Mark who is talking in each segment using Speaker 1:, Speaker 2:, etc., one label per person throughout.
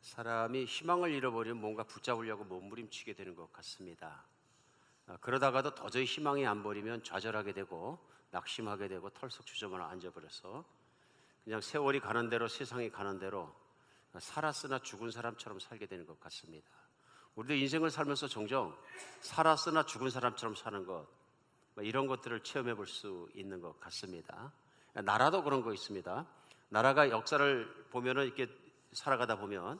Speaker 1: 사람이 희망을 잃어버리면 뭔가 붙잡으려고 몸부림치게 되는 것 같습니다. 그러다가도 도저히 희망이 안 보이면 좌절하게 되고 낙심하게 되고 털썩 주저앉아 앉아버려서 그냥 세월이 가는 대로 세상이 가는 대로 살았으나 죽은 사람처럼 살게 되는 것 같습니다. 우리도 인생을 살면서 종종 살았으나 죽은 사람처럼 사는 것, 이런 것들을 체험해 볼 수 있는 것 같습니다. 나라도 그런 거 있습니다. 나라가 역사를 보면은 이렇게 살아가다 보면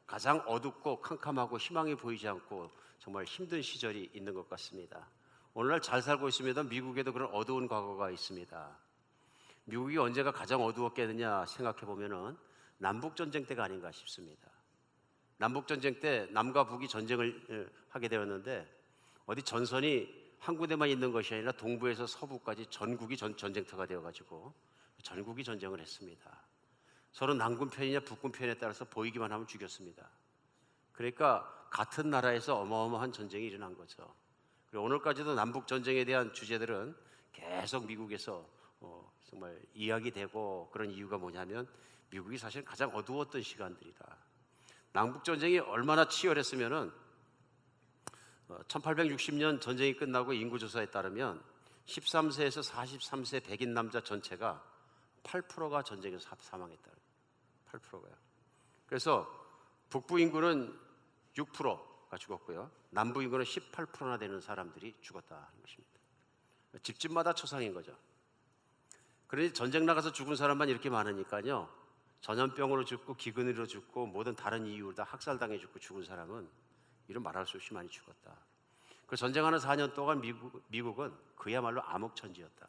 Speaker 1: 가장 어둡고 캄캄하고 희망이 보이지 않고 정말 힘든 시절이 있는 것 같습니다. 오늘날 잘 살고 있습니다. 미국에도 그런 어두운 과거가 있습니다. 미국이 언제가 가장 어두웠겠느냐 생각해 보면은 남북전쟁 때가 아닌가 싶습니다. 남북전쟁 때 남과 북이 전쟁을 하게 되었는데 어디 전선이 한 군데만 있는 것이 아니라 동부에서 서부까지 전국이 전쟁터가 되어가지고 전국이 전쟁을 했습니다. 서로 남군 편이냐 북군 편에 따라서 보이기만 하면 죽였습니다. 그러니까 같은 나라에서 어마어마한 전쟁이 일어난 거죠. 그리고 오늘까지도 남북 전쟁에 대한 주제들은 계속 미국에서 정말 이야기되고, 그런 이유가 뭐냐면 미국이 사실 가장 어두웠던 시간들이다. 남북 전쟁이 얼마나 치열했으면은 1860년 전쟁이 끝나고 인구조사에 따르면 13세에서 43세 백인 남자 전체가 8%가 전쟁에서 사망했다. 8%가요. 그래서 북부 인구는 6%가 죽었고요. 남부 인구는 18%나 되는 사람들이 죽었다는 것입니다. 집집마다 초상인 거죠. 그러니 전쟁 나가서 죽은 사람만 이렇게 많으니까요. 전염병으로 죽고 기근으로 죽고 모든 다른 이유로 다 학살당해 죽은 사람은 이런 말할 수 없이 많이 죽었다. 그 전쟁하는 4년 동안 미국은 그야말로 암흑천지였다.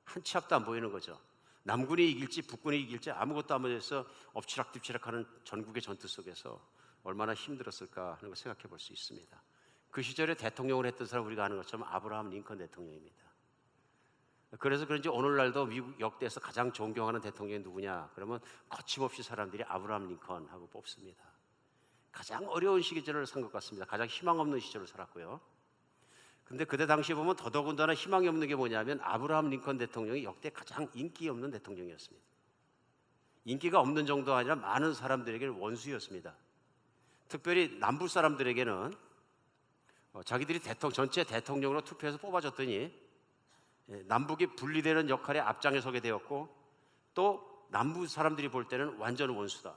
Speaker 1: 한 치 앞도 안 보이는 거죠. 남군이 이길지 북군이 이길지 아무것도 안 보여서 엎치락뒤치락하는 전국의 전투 속에서 얼마나 힘들었을까 하는 걸 생각해 볼 수 있습니다. 그 시절에 대통령을 했던 사람 우리가 아는 것처럼 아브라함 링컨 대통령입니다. 그래서 그런지 오늘날도 미국 역대에서 가장 존경하는 대통령이 누구냐 그러면 거침없이 사람들이 아브라함 링컨하고 뽑습니다. 가장 어려운 시기를 산 것 같습니다. 가장 희망 없는 시절을 살았고요. 근데 그때 당시에 보면 더더군다나 희망이 없는 게 뭐냐면 아브라함 링컨 대통령이 역대 가장 인기 없는 대통령이었습니다. 인기가 없는 정도가 아니라 많은 사람들에게는 원수였습니다. 특별히 남부 사람들에게는 자기들이 전체 대통령으로 투표해서 뽑아줬더니 남북이 분리되는 역할에 앞장에 서게 되었고, 또 남부 사람들이 볼 때는 완전 원수다.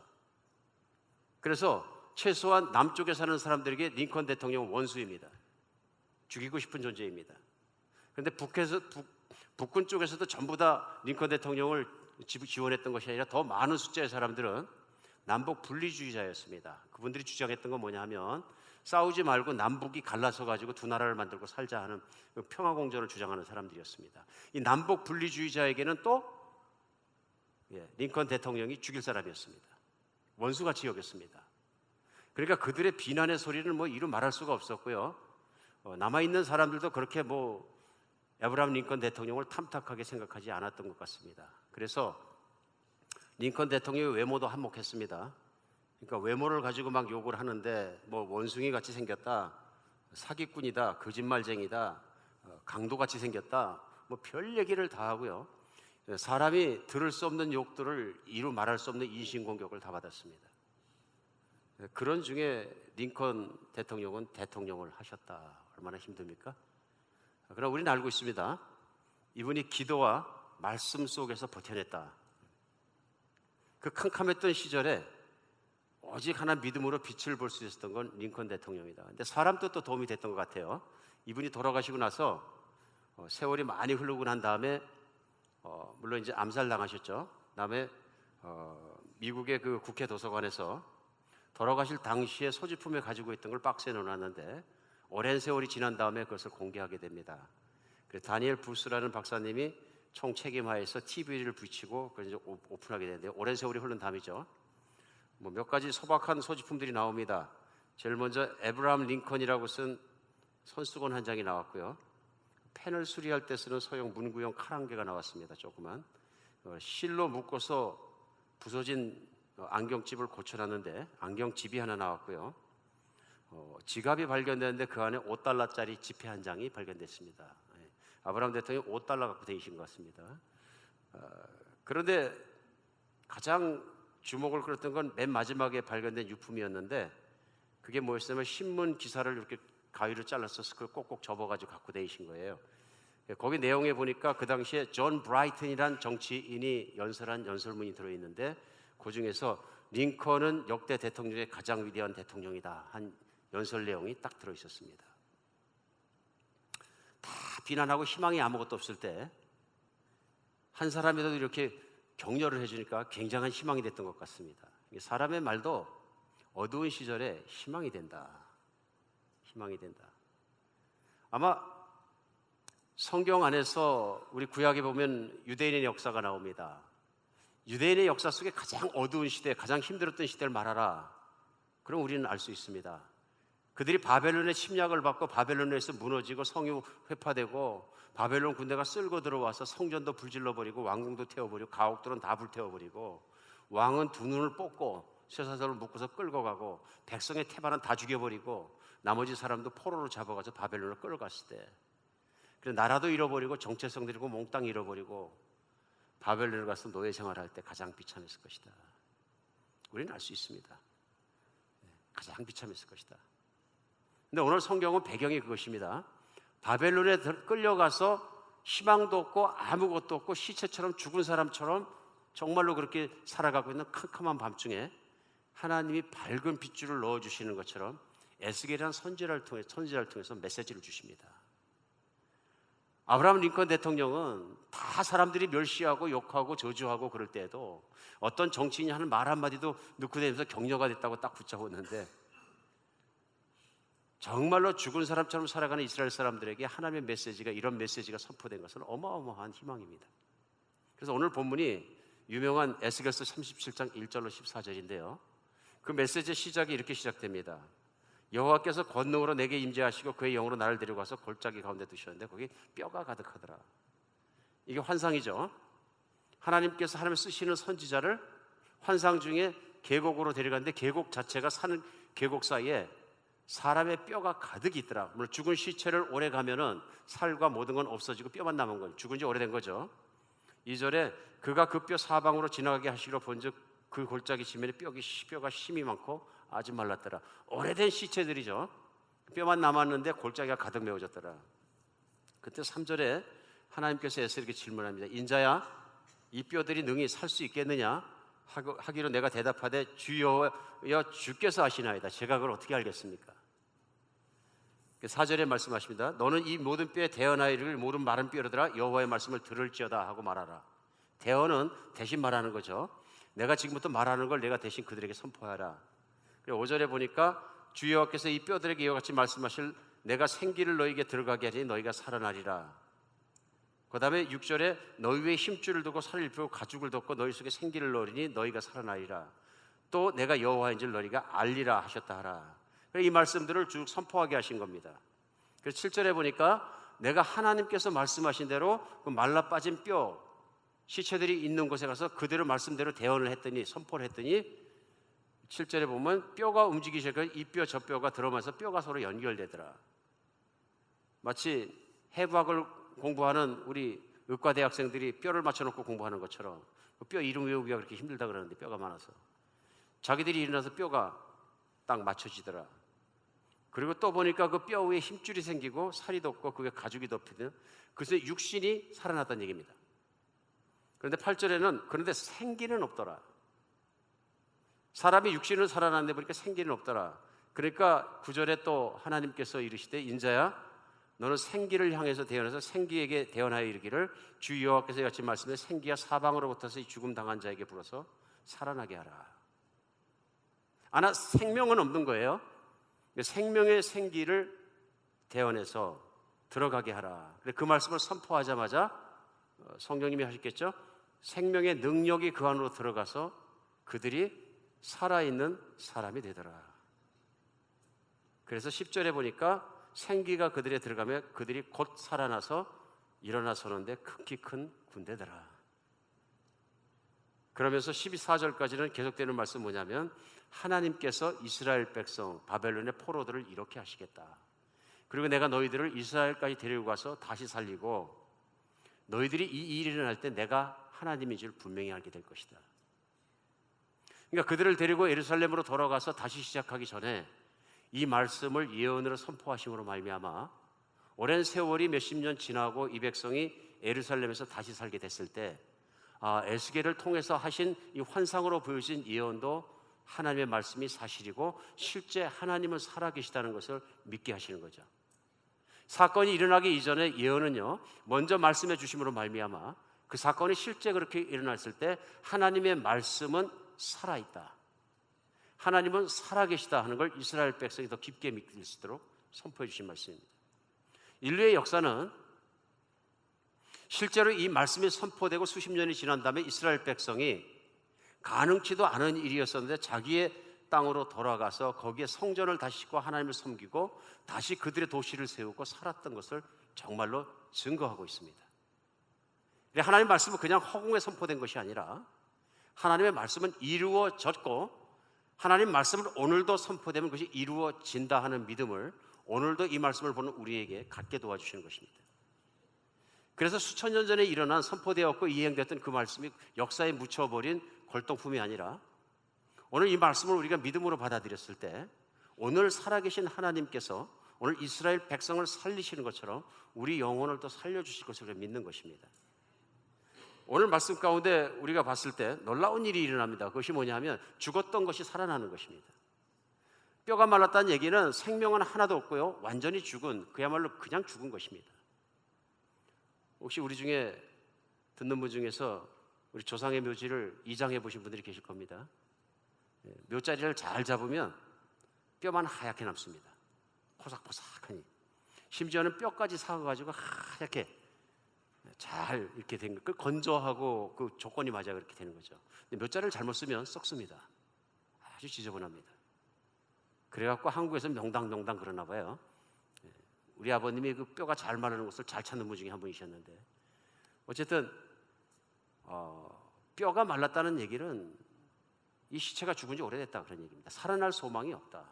Speaker 1: 그래서 최소한 남쪽에 사는 사람들에게 링컨 대통령은 원수입니다. 죽이고 싶은 존재입니다. 그런데 북군 쪽에서도 전부 다 링컨 대통령을 지원했던 것이 아니라 더 많은 숫자의 사람들은 남북 분리주의자였습니다. 그분들이 주장했던 건 뭐냐 하면 싸우지 말고 남북이 갈라서 가지고 두 나라를 만들고 살자 하는 평화공존을 주장하는 사람들이었습니다. 이 남북 분리주의자에게는 또 링컨 대통령이 죽일 사람이었습니다. 원수같이 여겼습니다. 그러니까 그들의 비난의 소리는 이루 말할 수가 없었고요. 남아있는 사람들도 그렇게 아브라함 링컨 대통령을 탐탁하게 생각하지 않았던 것 같습니다. 그래서 링컨 대통령의 외모도 한몫했습니다. 그러니까 외모를 가지고 막 욕을 하는데 원숭이 같이 생겼다, 사기꾼이다, 거짓말쟁이다, 강도같이 생겼다, 별 얘기를 다 하고요. 사람이 들을 수 없는 욕들을 이루 말할 수 없는 인신공격을 다 받았습니다. 그런 중에 링컨 대통령은 대통령을 하셨다. 얼마나 힘듭니까? 그러나 우리는 알고 있습니다. 이분이 기도와 말씀 속에서 버텨냈다. 그 캄캄했던 시절에 오직 하나 믿음으로 빛을 볼 수 있었던 건 링컨 대통령이다. 근데 사람도 또 도움이 됐던 것 같아요. 이분이 돌아가시고 나서 세월이 많이 흐르고 난 다음에 물론 이제 암살당하셨죠. 그다음에 미국의 그 국회 도서관에서 돌아가실 당시에 소지품에 가지고 있던 걸 박스에 넣어놨는데 오랜 세월이 지난 다음에 그것을 공개하게 됩니다. 그래서 다니엘 부스라는 박사님이 총 책임하에서 TV를 붙이고 그걸 이제 오픈하게 되는데요. 오랜 세월이 흐른 다음이죠. 몇 가지 소박한 소지품들이 나옵니다. 제일 먼저 에브라함 링컨이라고 쓴 손수건 한 장이 나왔고요. 펜을 수리할 때 쓰는 소형 문구용 칼 한 개가 나왔습니다. 조그만 실로 묶어서 부서진 안경집을 고쳐놨는데 안경집이 하나 나왔고요. 지갑이 발견됐는데 그 안에 $5짜리 지폐 한 장이 발견됐습니다. 아브라함 대통령이 $5 갖고 다니신 것 같습니다. 그런데 가장 주목을 끌었던 건 맨 마지막에 발견된 유품이었는데 그게 뭐였냐면 신문 기사를 이렇게 가위로 잘라서 그걸 꼭꼭 접어가지고 갖고 다니신 거예요. 거기 내용에 보니까 그 당시에 존 브라이튼이란 정치인이 연설한 연설문이 들어있는데 그 중에서 링컨은 역대 대통령 중에 가장 위대한 대통령이다 한 연설 내용이 딱 들어있었습니다. 다 비난하고 희망이 아무것도 없을 때 한 사람이라도 이렇게 격려를 해주니까 굉장한 희망이 됐던 것 같습니다. 사람의 말도 어두운 시절에 희망이 된다. 희망이 된다. 아마 성경 안에서 우리 구약에 보면 유대인의 역사가 나옵니다. 유대인의 역사 속에 가장 어두운 시대, 가장 힘들었던 시대를 말하라. 그럼 우리는 알 수 있습니다. 그들이 바벨론의 침략을 받고 바벨론에서 무너지고 성이 회파되고 바벨론 군대가 쓸고 들어와서 성전도 불질러버리고 왕궁도 태워버리고 가옥들은 다 불태워버리고 왕은 두 눈을 뽑고 쇠사슬을 묶어서 끌고 가고 백성의 태반은 다 죽여버리고 나머지 사람도 포로로 잡아가서 바벨론을 끌어갔을 때 그래서 나라도 잃어버리고 정체성도 잃고 몽땅 잃어버리고 바벨론을 가서 노예 생활할 때 가장 비참했을 것이다. 우리는 알 수 있습니다. 가장 비참했을 것이다. 근데 오늘 성경은 배경이 그것입니다. 바벨론에 끌려가서 희망도 없고 아무것도 없고 시체처럼 죽은 사람처럼 정말로 그렇게 살아가고 있는 캄캄한 밤중에 하나님이 밝은 빗줄을 넣어주시는 것처럼 에스겔이라는 선지자를 통해서 메시지를 주십니다. 아브라함 링컨 대통령은 다 사람들이 멸시하고 욕하고 저주하고 그럴 때에도 어떤 정치인이 하는 말 한마디도 넣고 다니면서 격려가 됐다고 딱 붙잡았는데 정말로 죽은 사람처럼 살아가는 이스라엘 사람들에게 하나님의 메시지가 이런 메시지가 선포된 것은 어마어마한 희망입니다. 그래서 오늘 본문이 유명한 에스겔서 37장 1절로 14절인데요. 그 메시지의 시작이 이렇게 시작됩니다. 여호와께서 권능으로 내게 임재하시고 그의 영으로 나를 데려가서 골짜기 가운데 두셨는데 거기 뼈가 가득하더라. 이게 환상이죠. 하나님께서 하나님 쓰시는 선지자를 환상 중에 계곡으로 데려갔는데 계곡 자체가 사는 계곡 사이에 사람의 뼈가 가득 있더라. 물론 죽은 시체를 오래 가면은 살과 모든 건 없어지고 뼈만 남은 건 죽은 지 오래된 거죠. 2절에 그가 그 뼈 사방으로 지나가게 하시기로 본즉 그 골짜기 지면에 뼈가 심이 많고 아주 말랐더라. 오래된 시체들이죠. 뼈만 남았는데 골짜기가 가득 메워졌더라. 그때 3절에 하나님께서 에스겔에게 질문합니다. 인자야, 이 뼈들이 능히 살 수 있겠느냐? 하기로 내가 대답하되 주여 주께서 아시나이다. 제가 그걸 어떻게 알겠습니까? 4절에 말씀하십니다. 너는 이 모든 뼈에 대언하이를 모든 마른 뼈로더라 여호와의 말씀을 들을지어다 하고 말하라. 대언은 대신 말하는 거죠. 내가 지금부터 말하는 걸 내가 대신 그들에게 선포하라. 5절에 보니까 주 여호와께서 이 뼈들에게 이와 같이 말씀하실 내가 생기를 너희에게 들어가게 하리니 너희가 살아나리라. 그 다음에 6절에 너희 위에 힘줄을 두고 살을 입히고 가죽을 덮고 너희 속에 생기를 넣으리니 너희가 살아나리라. 또 내가 여호와인 줄 너희가 알리라 하셨다 하라. 이 말씀들을 쭉 선포하게 하신 겁니다. 그래서 7절에 보니까 내가 하나님께서 말씀하신 대로 그 말라 빠진 뼈 시체들이 있는 곳에 가서 그대로 말씀대로 대언을 했더니 선포를 했더니 7절에 보면 뼈가 움직이기 시작하고 이 뼈 저 뼈가 들어오면서 뼈가 서로 연결되더라. 마치 해부학을 공부하는 우리 의과 대학생들이 뼈를 맞춰놓고 공부하는 것처럼 뼈 이름 외우기가 그렇게 힘들다 그러는데 뼈가 많아서 자기들이 일어나서 뼈가 딱 맞춰지더라. 그리고 또 보니까 그 뼈 위에 힘줄이 생기고 살이 돋고 그게 가죽이 덮이는 그래서 육신이 살아났다는 얘기입니다. 그런데 8절에는 그런데 생기는 없더라. 사람이 육신을 살아났는데 보니까 생기는 없더라. 그러니까 9절에 또 하나님께서 이르시되 인자야 너는 생기를 향해서 대언해서 생기에게 대언하여 이르기를 주 여호와께서 같이 말씀해 생기가 사방으로부터서 이 죽음 당한 자에게 불어서 살아나게 하라. 아나 생명은 없는 거예요. 생명의 생기를 대언해서 들어가게 하라. 그 말씀을 선포하자마자 성령님이 하셨겠죠. 생명의 능력이 그 안으로 들어가서 그들이 살아있는 사람이 되더라. 그래서 10절에 보니까 생기가 그들에 들어가면 그들이 곧 살아나서 일어나 서는데 극히 큰 군대더라. 그러면서 12~14절까지는 계속되는 말씀 뭐냐면 하나님께서 이스라엘 백성 바벨론의 포로들을 이렇게 하시겠다. 그리고 내가 너희들을 이스라엘까지 데리고 가서 다시 살리고 너희들이 이 일이 일어날 때 내가 하나님인 줄 분명히 알게 될 것이다. 그러니까 그들을 데리고 예루살렘으로 돌아가서 다시 시작하기 전에 이 말씀을 예언으로 선포하심으로 말미암아 오랜 세월이 몇십 년 지나고 이 백성이 예루살렘에서 다시 살게 됐을 때 에스겔을 통해서 하신 이 환상으로 보여진 예언도 하나님의 말씀이 사실이고 실제 하나님은 살아계시다는 것을 믿게 하시는 거죠. 사건이 일어나기 이전에 예언은요, 먼저 말씀해 주심으로 말미암아 그 사건이 실제 그렇게 일어났을 때 하나님의 말씀은 살아있다, 하나님은 살아계시다 하는 걸 이스라엘 백성이 더 깊게 믿을 수 있도록 선포해 주신 말씀입니다. 인류의 역사는 실제로 이 말씀이 선포되고 수십 년이 지난 다음에 이스라엘 백성이 가능치도 않은 일이었었는데 자기의 땅으로 돌아가서 거기에 성전을 다시 짓고 하나님을 섬기고 다시 그들의 도시를 세우고 살았던 것을 정말로 증거하고 있습니다. 하나님의 말씀은 그냥 허공에 선포된 것이 아니라 하나님의 말씀은 이루어졌고 하나님 말씀은 오늘도 선포되면 그것이 이루어진다 하는 믿음을 오늘도 이 말씀을 보는 우리에게 갖게 도와주시는 것입니다. 그래서 수천 년 전에 일어난 선포되었고 이행됐던 그 말씀이 역사에 묻혀버린 골동품이 아니라 오늘 이 말씀을 우리가 믿음으로 받아들였을 때 오늘 살아계신 하나님께서 오늘 이스라엘 백성을 살리시는 것처럼 우리 영혼을 또 살려주실 것을 믿는 것입니다. 오늘 말씀 가운데 우리가 봤을 때 놀라운 일이 일어납니다. 그것이 뭐냐면 죽었던 것이 살아나는 것입니다. 뼈가 말랐다는 얘기는 생명은 하나도 없고요, 완전히 죽은, 그야말로 그냥 죽은 것입니다. 혹시 우리 중에 듣는 분 중에서 우리 조상의 묘지를 이장해 보신 분들이 계실 겁니다. 묘자리를 잘 잡으면 뼈만 하얗게 남습니다. 포삭포삭하니. 심지어는 뼈까지 삭아가지고 하얗게 잘 이렇게 된 거, 그 건조하고 그 조건이 맞아 그렇게 되는 거죠. 근데 묘자리를 잘못 쓰면 썩습니다. 아주 지저분합니다. 그래갖고 한국에서 명당 그러나 봐요. 우리 아버님이 그 뼈가 잘 마르는 곳을 잘 찾는 분 중에 한 분이셨는데, 어쨌든 뼈가 말랐다는 얘기는 이 시체가 죽은 지 오래됐다 그런 얘기입니다. 살아날 소망이 없다.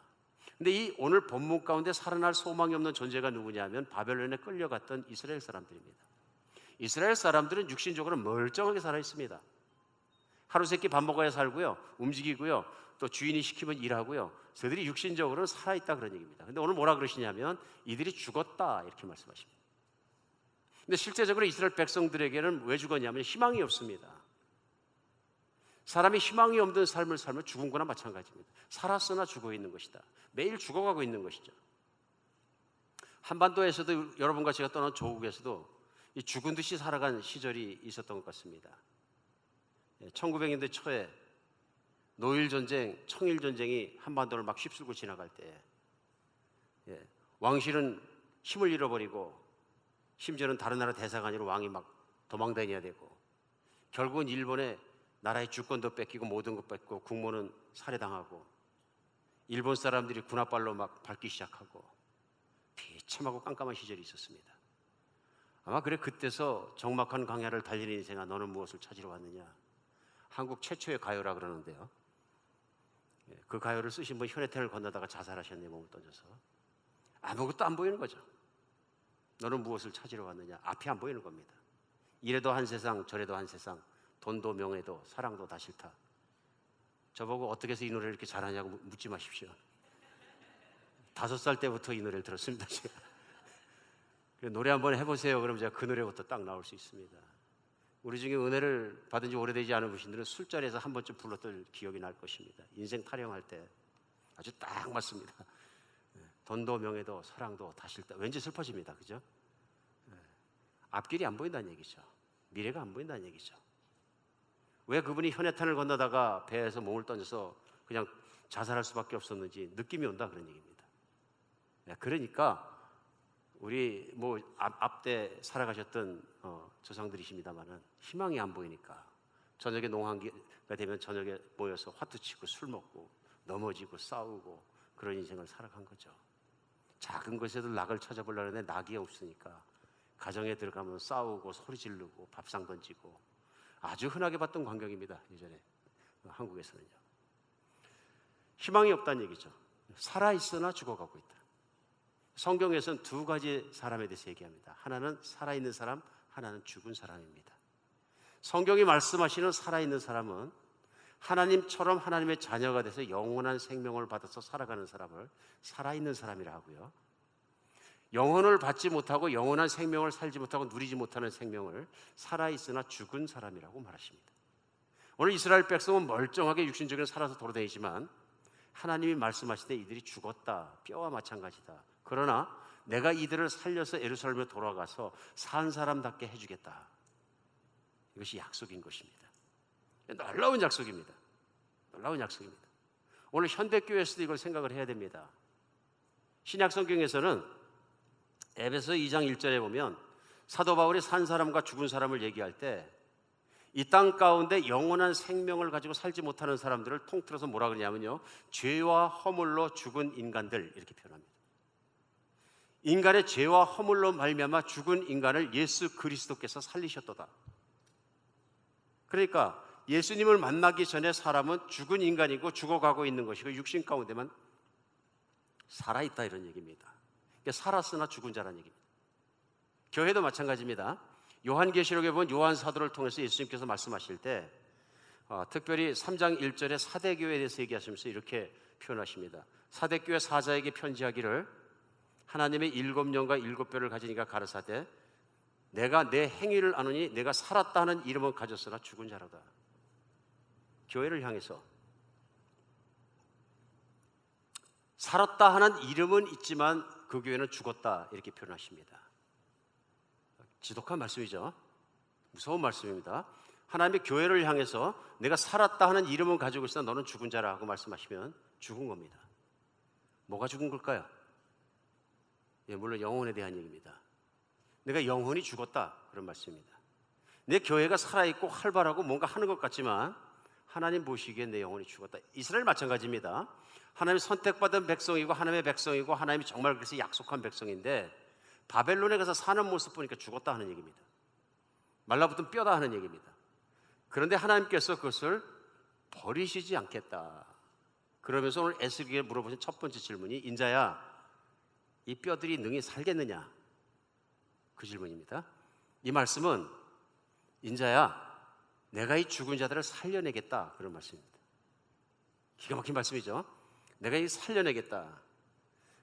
Speaker 1: 근데 이 오늘 본문 가운데 살아날 소망이 없는 존재가 누구냐면 바벨론에 끌려갔던 이스라엘 사람들입니다. 이스라엘 사람들은 육신적으로 멀쩡하게 살아 있습니다. 하루 세끼 밥 먹어야 살고요, 움직이고요, 또 주인이 시키면 일하고요. 저들이 육신적으로는 살아있다 그런 얘기입니다. 근데 오늘 뭐라 그러시냐면 이들이 죽었다 이렇게 말씀하십니다. 근데 실제적으로 이스라엘 백성들에게는 왜 죽었냐면 희망이 없습니다. 사람이 희망이 없는 삶을 살면 죽은 거나 마찬가지입니다. 살았으나 죽어 있는 것이다. 매일 죽어가고 있는 것이죠. 한반도에서도 여러분과 제가 떠난 조국에서도 이 죽은 듯이 살아간 시절이 있었던 것 같습니다. 1900년대 초에 노일전쟁, 청일전쟁이 한반도를 막 휩쓸고 지나갈 때 왕실은 힘을 잃어버리고 심지어는 다른 나라 대사관으로 왕이 막 도망다녀야 되고 결국은 일본의 나라의 주권도 뺏기고 모든 것 뺏고 국모는 살해당하고 일본 사람들이 군합발로 막 밟기 시작하고 비참하고 깜깜한 시절이 있었습니다. 아마 그래 그때서 적막한 광야를 달리는 인생아 너는 무엇을 찾으러 왔느냐, 한국 최초의 가요라 그러는데요. 그 가요를 쓰신 분 현해탄을 건너다가 자살하셨네요. 몸을 던져서. 아무것도 안 보이는 거죠. 너는 무엇을 찾으러 왔느냐, 앞이 안 보이는 겁니다. 이래도 한 세상 저래도 한 세상, 돈도 명예도 사랑도 다 싫다. 저보고 어떻게 해서 이 노래를 이렇게 잘하냐고 묻지 마십시오. 5살 때부터 이 노래를 들었습니다. 제가. 노래 한번 해보세요. 그럼 제가 그 노래부터 딱 나올 수 있습니다. 우리 중에 은혜를 받은 지 오래되지 않은 분들은 술자리에서 한 번쯤 불렀던 기억이 날 것입니다. 인생 타령할 때 아주 딱 맞습니다. 돈도 명예도 사랑도 다 싫다. 왠지 슬퍼집니다. 그죠? 앞길이 안 보인다는 얘기죠. 미래가 안 보인다는 얘기죠. 왜 그분이 현해탄을 건너다가 배에서 몸을 던져서 그냥 자살할 수밖에 없었는지 느낌이 온다 그런 얘기입니다. 그러니까 우리 뭐 앞때 살아가셨던 조상들이십니다만은 희망이 안 보이니까 저녁에 농한기가 되면 저녁에 모여서 화투치고 술 먹고 넘어지고 싸우고 그런 인생을 살아간 거죠. 작은 것에도 낙을 찾아보려는데 낙이 없으니까 가정에 들어가면 싸우고 소리 지르고 밥상 던지고 아주 흔하게 봤던 광경입니다. 예전에 한국에서는요. 희망이 없다는 얘기죠. 살아있으나 죽어가고 있다. 성경에서는 두 가지 사람에 대해서 얘기합니다. 하나는 살아있는 사람, 하나는 죽은 사람입니다. 성경이 말씀하시는 살아있는 사람은 하나님처럼 하나님의 자녀가 돼서 영원한 생명을 받아서 살아가는 사람을 살아있는 사람이라 하고요, 영혼을 받지 못하고 영원한 생명을 살지 못하고 누리지 못하는 생명을 살아있으나 죽은 사람이라고 말하십니다. 오늘 이스라엘 백성은 멀쩡하게 육신적으로 살아서 돌아다니지만 하나님이 말씀하실 때 이들이 죽었다, 뼈와 마찬가지다. 그러나 내가 이들을 살려서 예루살렘에 돌아가서 산 사람답게 해주겠다. 이것이 약속인 것입니다. 놀라운 약속입니다. 놀라운 약속입니다. 오늘 현대교회에서도 이걸 생각을 해야 됩니다. 신약 성경에서는 에베소 2장 1절에 보면 사도 바울이 산 사람과 죽은 사람을 얘기할 때 이 땅 가운데 영원한 생명을 가지고 살지 못하는 사람들을 통틀어서 뭐라 그러냐면요, 죄와 허물로 죽은 인간들, 이렇게 표현합니다. 인간의 죄와 허물로 말미암아 죽은 인간을 예수 그리스도께서 살리셨도다. 그러니까 예수님을 만나기 전에 사람은 죽은 인간이고 죽어가고 있는 것이고 육신 가운데만 살아있다, 이런 얘기입니다. 그러니까 살았으나 죽은 자라는 얘기입니다. 교회도 마찬가지입니다. 요한계시록에 보면 요한 사도를 통해서 예수님께서 말씀하실 때 특별히 3장 1절에 사대교회에 대해서 얘기하시면서 이렇게 표현하십니다. 사대교회 사자에게 편지하기를 하나님의 7영과 7뼈를 가진 이가 가르사대 내가 내 행위를 아노니 내가 살았다 하는 이름은 가졌으나 죽은 자로다. 교회를 향해서 살았다 하는 이름은 있지만 그 교회는 죽었다, 이렇게 표현하십니다. 지독한 말씀이죠. 무서운 말씀입니다. 하나님의 교회를 향해서 내가 살았다 하는 이름은 가지고 있으나 너는 죽은 자라고 말씀하시면 죽은 겁니다. 뭐가 죽은 걸까요? 물론 영혼에 대한 얘기입니다. 내가 영혼이 죽었다, 그런 말씀입니다. 내 교회가 살아있고 활발하고 뭔가 하는 것 같지만 하나님 보시기에 내 영혼이 죽었다. 이스라엘 마찬가지입니다. 하나님 선택받은 백성이고 하나님의 백성이고 하나님이 정말 그래서 약속한 백성인데 바벨론에 가서 사는 모습 보니까 죽었다 하는 얘기입니다. 말라붙은 뼈다 하는 얘기입니다. 그런데 하나님께서 그것을 버리시지 않겠다. 그러면서 오늘 에스겔에게 물어보신 첫 번째 질문이 인자야, 이 뼈들이 능히 살겠느냐? 그 질문입니다. 이 말씀은 인자야, 내가 이 죽은 자들을 살려내겠다, 그런 말씀입니다. 기가 막힌 말씀이죠. 내가 이 살려내겠다.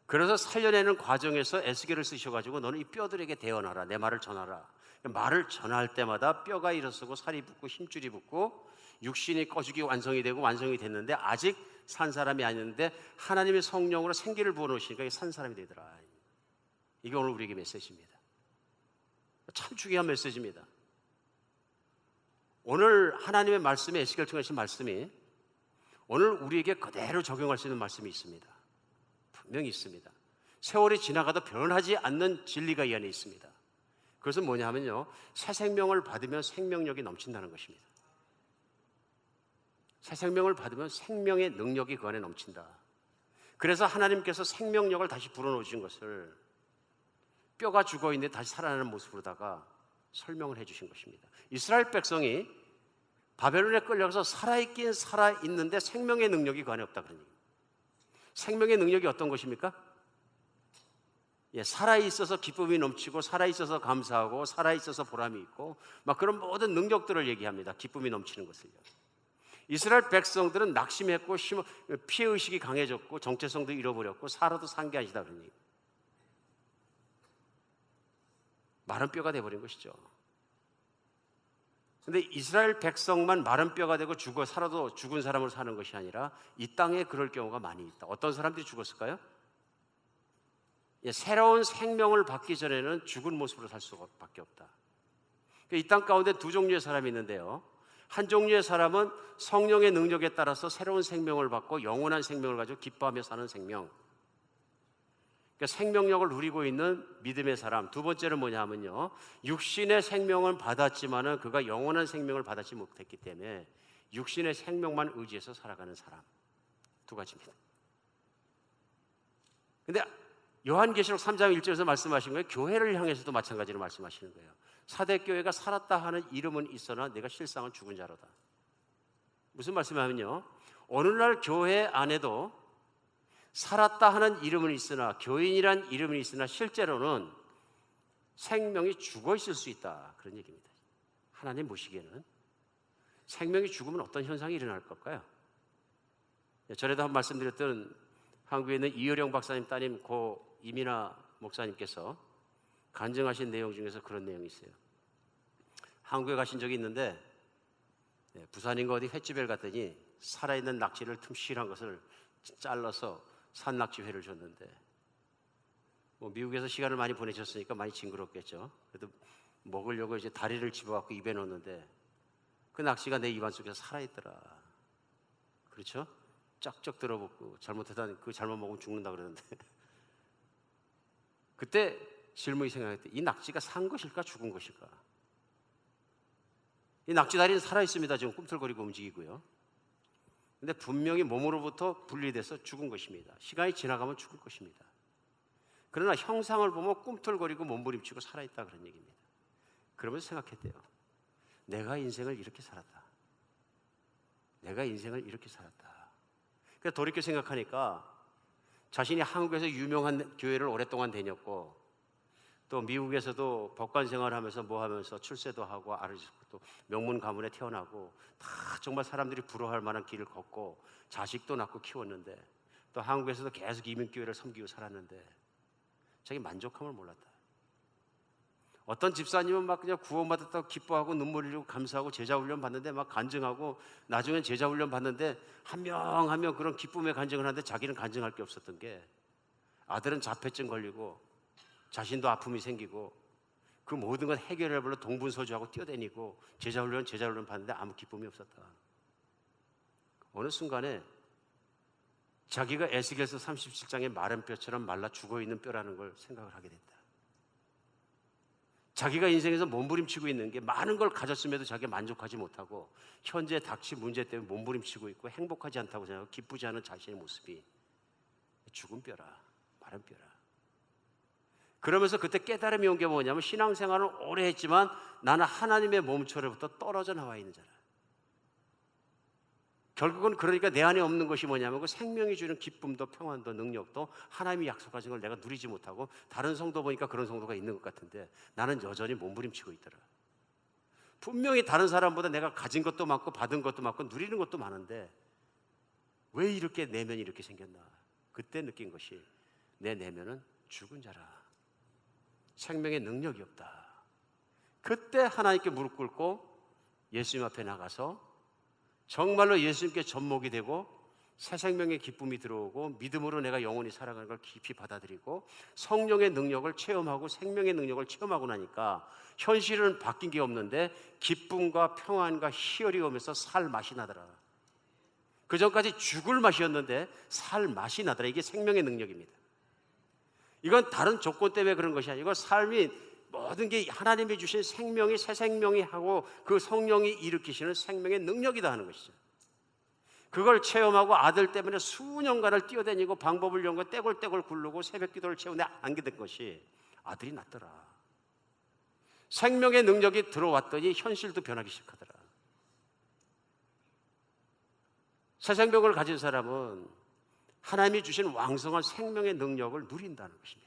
Speaker 1: 그래서 살려내는 과정에서 에스겔을 쓰셔가지고 너는 이 뼈들에게 대언하라, 내 말을 전하라. 말을 전할 때마다 뼈가 일어서고 살이 붙고 힘줄이 붙고 육신이 꺼지기 완성이 되고 완성이 됐는데 아직 산 사람이 아닌데 하나님의 성령으로 생기를 부어놓으시니까 산 사람이 되더라. 이게 오늘 우리에게 메시지입니다. 참 중요한 메시지입니다. 오늘 하나님의 말씀에 에스겔을 통하신 말씀이 오늘 우리에게 그대로 적용할 수 있는 말씀이 있습니다. 분명히 있습니다. 세월이 지나가도 변하지 않는 진리가 이 안에 있습니다. 그것은 뭐냐 하면요, 새 생명을 받으면 생명력이 넘친다는 것입니다. 새 생명을 받으면 생명의 능력이 그 안에 넘친다. 그래서 하나님께서 생명력을 다시 불어넣으신 것을 뼈가 죽어있는데 다시 살아나는 모습으로다가 설명을 해주신 것입니다. 이스라엘 백성이 바벨론에 끌려가서 살아있긴 살아있는데 생명의 능력이 그 안에 없다, 그런 얘기입니다. 생명의 능력이 어떤 것입니까? 살아있어서 기쁨이 넘치고 살아있어서 감사하고 살아있어서 보람이 있고 막 그런 모든 능력들을 얘기합니다. 기쁨이 넘치는 것을요. 이스라엘 백성들은 낙심했고 피해의식이 강해졌고 정체성도 잃어버렸고 살아도 상계하시다, 그런 얘기입니다. 마른 뼈가 돼버린 것이죠. 그런데 이스라엘 백성만 마른 뼈가 되고 살아도 죽은 사람으로 사는 것이 아니라 이 땅에 그럴 경우가 많이 있다. 어떤 사람들이 죽었을까요? 새로운 생명을 받기 전에는 죽은 모습으로 살 수밖에 없다. 이 땅 가운데 두 종류의 사람이 있는데요, 한 종류의 사람은 성령의 능력에 따라서 새로운 생명을 받고 영원한 생명을 가지고 기뻐하며 사는 생명, 그러니까 생명력을 누리고 있는 믿음의 사람. 두 번째는 뭐냐 하면요, 육신의 생명은 받았지만은 그가 영원한 생명을 받지 못했기 때문에 육신의 생명만 의지해서 살아가는 사람. 두 가지입니다. 근데 요한계시록 3장 1절에서 말씀하신 거예요. 교회를 향해서도 마찬가지로 말씀하시는 거예요. 사대교회가 살았다 하는 이름은 있으나 내가 실상은 죽은 자로다. 무슨 말씀이냐면요, 어느 날 교회 안에도 살았다 하는 이름은 있으나, 교인이란 이름은 있으나 실제로는 생명이 죽어 있을 수 있다, 그런 얘기입니다. 하나님 보시기에는 생명이 죽으면 어떤 현상이 일어날 걸까요? 전에도 한 말씀드렸던 한국에 있는 이어령 박사님 따님 고 이민아 목사님께서 간증하신 내용 중에서 그런 내용이 있어요. 한국에 가신 적이 있는데 부산인가 어디 횟집에 갔더니 살아있는 낙지를 틈실한 것을 잘라서 산낙지회를 줬는데, 뭐 미국에서 시간을 많이 보내셨으니까 많이 징그럽겠죠. 그래도 먹으려고 이제 다리를 집어갖고 입에 넣었는데 그 낙지가 내 입안 속에서 살아있더라. 그렇죠? 쩍쩍 들어붙고 잘못하다 그 잘못 먹으면 죽는다 그러는데 그때 질문이 생각했대. 이 낙지가 산 것일까 죽은 것일까? 이 낙지 다리는 살아있습니다. 지금 꿈틀거리고 움직이고요. 근데 분명히 몸으로부터 분리돼서 죽은 것입니다. 시간이 지나가면 죽을 것입니다. 그러나 형상을 보면 꿈틀거리고 몸부림치고 살아있다 그런 얘기입니다. 그러면서 생각했대요. 내가 인생을 이렇게 살았다. 내가 인생을 이렇게 살았다. 그래서 돌이켜 생각하니까 자신이 한국에서 유명한 교회를 오랫동안 다녔고 또 미국에서도 법관 생활하면서 뭐 하면서 출세도 하고 또 명문 가문에 태어나고 다 정말 사람들이 부러워할 만한 길을 걷고 자식도 낳고 키웠는데 또 한국에서도 계속 이민교회를 섬기고 살았는데 자기 만족함을 몰랐다. 어떤 집사님은 막 그냥 구원받았다고 기뻐하고 눈물 흘리고 감사하고 제자훈련 받는데 막 간증하고 나중엔 제자훈련 받는데 한 명 한 명 그런 기쁨의 간증을 하는데 자기는 간증할 게 없었던 게 아들은 자폐증 걸리고 자신도 아픔이 생기고 그 모든 걸 해결해보려 동분서주하고 뛰어다니고 제자훈련 받는데 아무 기쁨이 없었다. 어느 순간에 자기가 에스겔서 37장의 마른 뼈처럼 말라 죽어있는 뼈라는 걸 생각을 하게 됐다. 자기가 인생에서 몸부림치고 있는 게 많은 걸 가졌음에도 자기가 만족하지 못하고 현재 닥친 문제 때문에 몸부림치고 있고 행복하지 않다고 생각하고 기쁘지 않은 자신의 모습이 죽은 뼈라, 마른 뼈라. 그러면서 그때 깨달음이 온 게 뭐냐면 신앙생활을 오래 했지만 나는 하나님의 몸처럼부터 떨어져 나와 있는 자라. 결국은 그러니까 내 안에 없는 것이 뭐냐면 그 생명이 주는 기쁨도 평안도 능력도 하나님이 약속하신 걸 내가 누리지 못하고 다른 성도 보니까 그런 성도가 있는 것 같은데 나는 여전히 몸부림치고 있더라. 분명히 다른 사람보다 내가 가진 것도 많고 받은 것도 많고 누리는 것도 많은데 왜 이렇게 내면이 이렇게 생겼나. 그때 느낀 것이 내 내면은 죽은 자라. 생명의 능력이 없다. 그때 하나님께 무릎 꿇고 예수님 앞에 나가서 정말로 예수님께 접목이 되고 새 생명의 기쁨이 들어오고 믿음으로 내가 영원히 살아가는 걸 깊이 받아들이고 성령의 능력을 체험하고 생명의 능력을 체험하고 나니까 현실은 바뀐 게 없는데 기쁨과 평안과 희열이 오면서 살 맛이 나더라. 그 전까지 죽을 맛이었는데 살 맛이 나더라. 이게 생명의 능력입니다. 이건 다른 조건 때문에 그런 것이 아니고 삶이 모든 게 하나님이 주신 생명이 새 생명이 하고 그 성령이 일으키시는 생명의 능력이다 하는 것이죠. 그걸 체험하고 아들 때문에 수년간을 뛰어다니고 방법을 연구하고 떼굴떼굴 굴르고 새벽기도를 채우는데 안게 된 것이 아들이 낳더라. 생명의 능력이 들어왔더니 현실도 변하기 시작하더라. 새 생명을 가진 사람은 하나님이 주신 왕성한 생명의 능력을 누린다는 것입니다.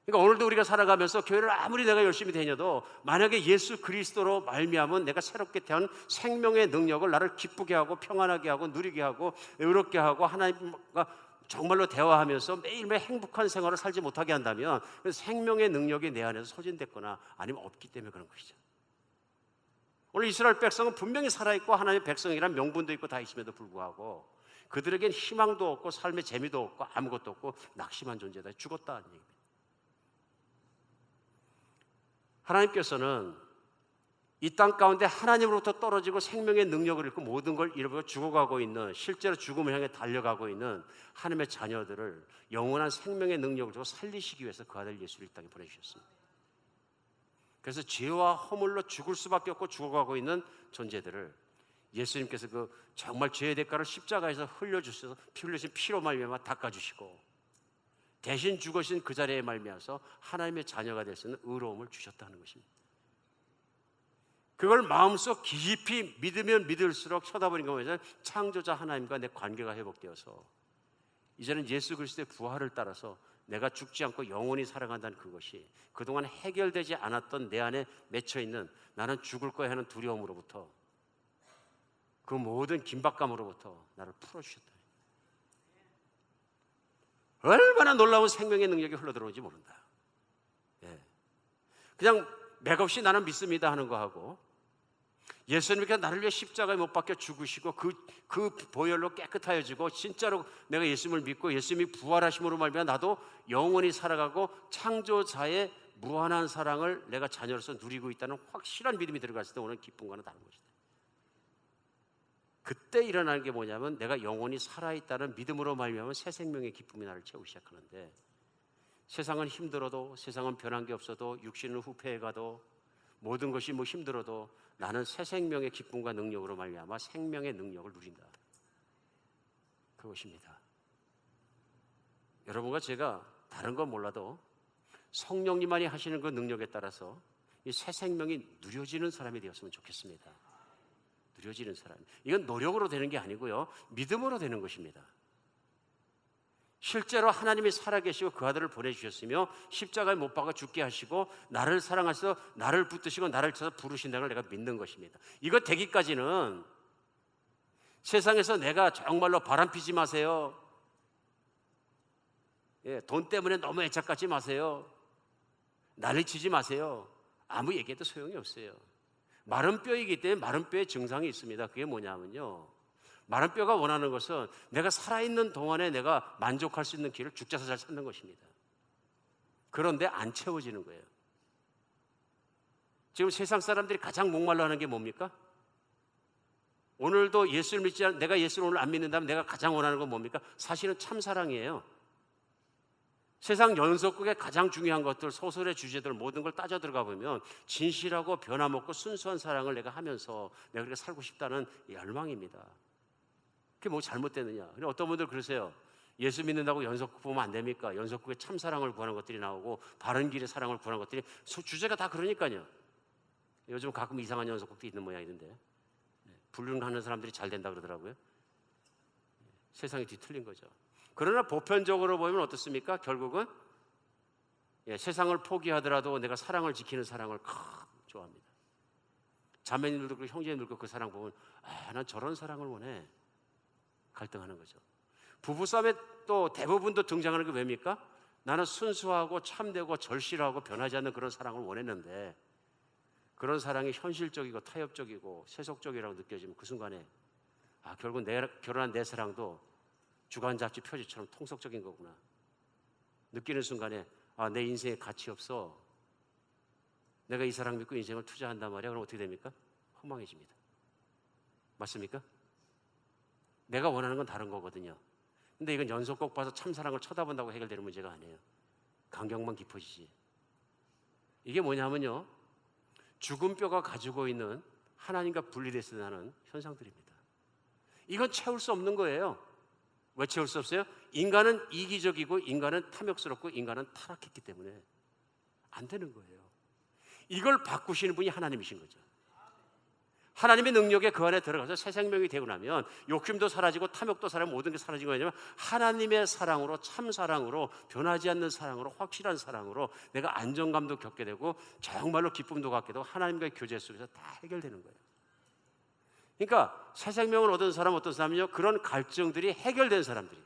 Speaker 1: 그러니까 오늘도 우리가 살아가면서 교회를 아무리 내가 열심히 다녀도 만약에 예수 그리스도로 말미암은 내가 새롭게 태어난 생명의 능력을 나를 기쁘게 하고 평안하게 하고 누리게 하고 의롭게 하고 하나님과 정말로 대화하면서 매일매일 행복한 생활을 살지 못하게 한다면 생명의 능력이 내 안에서 소진됐거나 아니면 없기 때문에 그런 것이죠. 오늘 이스라엘 백성은 분명히 살아있고 하나님의 백성이란 명분도 있고 다 있음에도 불구하고 그들에겐 희망도 없고 삶의 재미도 없고 아무것도 없고 낙심한 존재다. 죽었다는 얘기입니다. 하나님께서는 이 땅 가운데 하나님으로부터 떨어지고 생명의 능력을 잃고 모든 걸 잃어버리고 죽어가고 있는 실제로 죽음을 향해 달려가고 있는 하나님의 자녀들을 영원한 생명의 능력을 주고 살리시기 위해서 그 아들 예수를 이 땅에 보내주셨습니다. 그래서 죄와 허물로 죽을 수밖에 없고 죽어가고 있는 존재들을 예수님께서 그 정말 죄의 대가를 십자가에서 흘려주셔서 피 흘리신 피로 말미암아 닦아주시고 대신 죽으신 그 자리에 말미암아서 하나님의 자녀가 될 수 있는 의로움을 주셨다는 것입니다. 그걸 마음속 깊이 믿으면 믿을수록 쳐다보니까 뭐냐면 창조자 하나님과 내 관계가 회복되어서 이제는 예수 그리스도의 부활을 따라서 내가 죽지 않고 영원히 살아간다는 그것이 그동안 해결되지 않았던 내 안에 맺혀있는 나는 죽을 거야 하는 두려움으로부터, 그 모든 긴박감으로부터 나를 풀어주셨다. 얼마나 놀라운 생명의 능력이 흘러들어오는지 모른다. 그냥 맥없이 나는 믿습니다 하는 거하고, 예수님께서 나를 위해 십자가에 못 박혀 죽으시고 그 보혈로 깨끗하여지고 진짜로 내가 예수님을 믿고 예수님이 부활하심으로 말미암아 나도 영원히 살아가고 창조자의 무한한 사랑을 내가 자녀로서 누리고 있다는 확실한 믿음이 들어갔을 때 오는 기쁨과는 다른 것이다. 그때 일어나는 게 뭐냐면 내가 영원히 살아있다는 믿음으로 말미암아 새 생명의 기쁨이 나를 채우기 시작하는데, 세상은 힘들어도, 세상은 변한 게 없어도, 육신은 후패해가도, 모든 것이 힘들어도 나는 새 생명의 기쁨과 능력으로 말미암아 생명의 능력을 누린다. 그것입니다. 여러분과 제가 다른 건 몰라도 성령님만이 하시는 그 능력에 따라서 이 새 생명이 누려지는 사람이 되었으면 좋겠습니다. 누려지는 사람. 이건 노력으로 되는 게 아니고요, 믿음으로 되는 것입니다. 실제로 하나님이 살아계시고 그 아들을 보내주셨으며 십자가에 못 박아 죽게 하시고 나를 사랑하셔서 나를 붙드시고 나를 쳐서 부르신다는 걸 내가 믿는 것입니다. 이거 되기까지는 세상에서 내가 정말로 바람피지 마세요. 돈 때문에 너무 애착하지 마세요. 난리치지 마세요. 아무 얘기해도 소용이 없어요. 마른 뼈이기 때문에 마른 뼈에 증상이 있습니다. 그게 뭐냐면요, 마른 뼈가 원하는 것은 내가 살아있는 동안에 내가 만족할 수 있는 길을 죽자서 잘 찾는 것입니다. 그런데 안 채워지는 거예요. 지금 세상 사람들이 가장 목말라 하는 게 뭡니까? 오늘도 예수를 믿지 않, 내가 예수를 오늘 안 믿는다면 내가 가장 원하는 건 뭡니까? 사실은 참사랑이에요. 세상 연속극의 가장 중요한 것들, 소설의 주제들 모든 걸 따져 들어가 보면 진실하고 변함없고 순수한 사랑을 내가 하면서 내가 그렇게 살고 싶다는 열망입니다. 그게 뭐 잘못됐느냐? 어떤 분들 그러세요. 예수 믿는다고 연속극 보면 안 됩니까? 연속극에 참사랑을 구하는 것들이 나오고 바른 길의 사랑을 구하는 것들이 주제가 다 그러니까요. 요즘 가끔 이상한 연속극도 있는 모양인데 불륜하는 사람들이 잘 된다 그러더라고요. 세상이 뒤틀린 거죠. 그러나 보편적으로 보면 어떻습니까? 결국은 세상을 포기하더라도 내가 사랑을 지키는 사랑을 좋아합니다. 자매님들도 그렇고 형제님들도 그 사랑 보면 난 저런 사랑을 원해. 갈등하는 거죠. 부부싸움에 또 대부분도 등장하는 게 왜입니까? 나는 순수하고 참되고 절실하고 변하지 않는 그런 사랑을 원했는데 그런 사랑이 현실적이고 타협적이고 세속적이라고 느껴지면 그 순간에 결국 내가 결혼한 내 사랑도 주간 잡지 표지처럼 통속적인 거구나 느끼는 순간에 내 인생에 가치 없어. 내가 이 사랑 믿고 인생을 투자한단 말이야. 그럼 어떻게 됩니까? 허망해집니다. 맞습니까? 내가 원하는 건 다른 거거든요. 근데 이건 연속곡 봐서 참사랑을 쳐다본다고 해결되는 문제가 아니에요. 간격만 깊어지지. 이게 뭐냐면요, 죽은 뼈가 가지고 있는 하나님과 분리돼서 나는 현상들입니다. 이건 채울 수 없는 거예요. 왜 채울 수 없어요? 인간은 이기적이고 인간은 탐욕스럽고 인간은 타락했기 때문에 안 되는 거예요. 이걸 바꾸시는 분이 하나님이신 거죠. 하나님의 능력에 그 안에 들어가서 새 생명이 되고 나면 욕심도 사라지고 탐욕도 사라지고 모든 게 사라진 거냐면 하나님의 사랑으로, 참 사랑으로, 변하지 않는 사랑으로, 확실한 사랑으로 내가 안정감도 겪게 되고 정말로 기쁨도 갖게 되고 하나님과의 교제 속에서 다 해결되는 거예요. 그러니까 새 생명을 얻은 사람 어떤 사람이요? 그런 갈증들이 해결된 사람들이.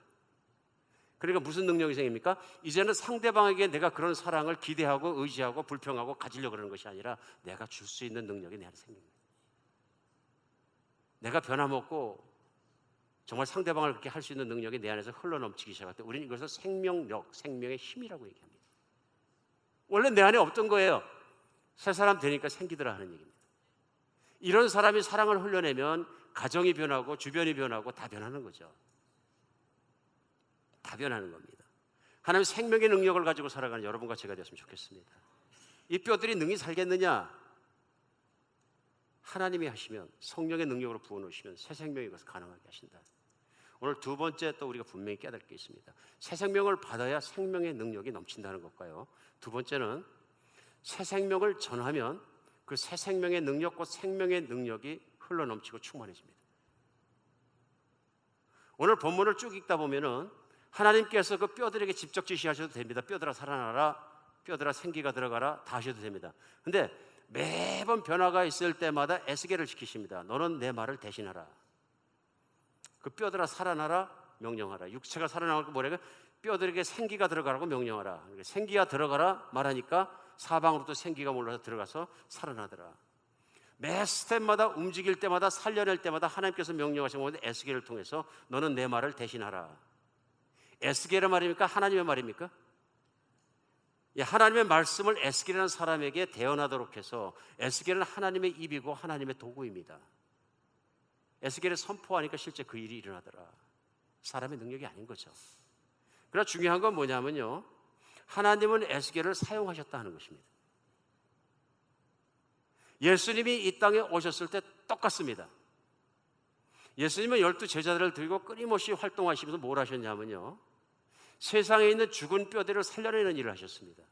Speaker 1: 그러니까 무슨 능력이 생깁니까? 이제는 상대방에게 내가 그런 사랑을 기대하고 의지하고 불평하고 가지려고 그러는 것이 아니라 내가 줄 수 있는 능력이 내 안에 생깁니다. 내가 변함없고 정말 상대방을 그렇게 할 수 있는 능력이 내 안에서 흘러넘치기 시작할 때 우리는 이것을 생명력, 생명의 힘이라고 얘기합니다. 원래 내 안에 없던 거예요. 새 사람 되니까 생기더라 하는 얘기입니다. 이런 사람이 사랑을 흘려내면 가정이 변하고 주변이 변하고 다 변하는 거죠. 다 변하는 겁니다. 하나님 생명의 능력을 가지고 살아가는 여러분과 제가 되었으면 좋겠습니다. 이 뼈들이 능히 살겠느냐? 하나님이 하시면, 성령의 능력으로 부어놓으시면 새 생명이 것을 가능하게 하신다. 오늘 두 번째 또 우리가 분명히 깨달을 게 있습니다. 새 생명을 받아야 생명의 능력이 넘친다는 것과요, 두 번째는 새 생명을 전하면 그 새 생명의 능력과 생명의 능력이 흘러넘치고 충만해집니다. 오늘 본문을 쭉 읽다 보면은 하나님께서 그 뼈들에게 직접 지시하셔도 됩니다. 뼈들아 살아나라, 뼈들아 생기가 들어가라, 다 하셔도 됩니다. 근데 매번 변화가 있을 때마다 에스겔을 지키십니다. 너는 내 말을 대신하라. 그 뼈들아 살아나라 명령하라. 육체가 살아나고 뭐래가 뼈들에게 생기가 들어가라고 명령하라. 생기가 들어가라 말하니까 사방으로부터 생기가 몰려서 들어가서 살아나더라. 매 스텝마다 움직일 때마다 살려낼 때마다 하나님께서 명령하신 건데 에스겔을 통해서 너는 내 말을 대신하라. 에스겔의 말입니까? 하나님의 말입니까? 하나님의 말씀을 에스겔이라는 사람에게 대언하도록 해서 에스겔은 하나님의 입이고 하나님의 도구입니다. 에스겔을 선포하니까 실제 그 일이 일어나더라. 사람의 능력이 아닌 거죠. 그러나 중요한 건 뭐냐면요, 하나님은 에스겔을 사용하셨다 하는 것입니다. 예수님이 이 땅에 오셨을 때 똑같습니다. 예수님은 12 제자들을 들고 끊임없이 활동하시면서 뭘 하셨냐면요, 세상에 있는 죽은 뼈들을 살려내는 일을 하셨습니다.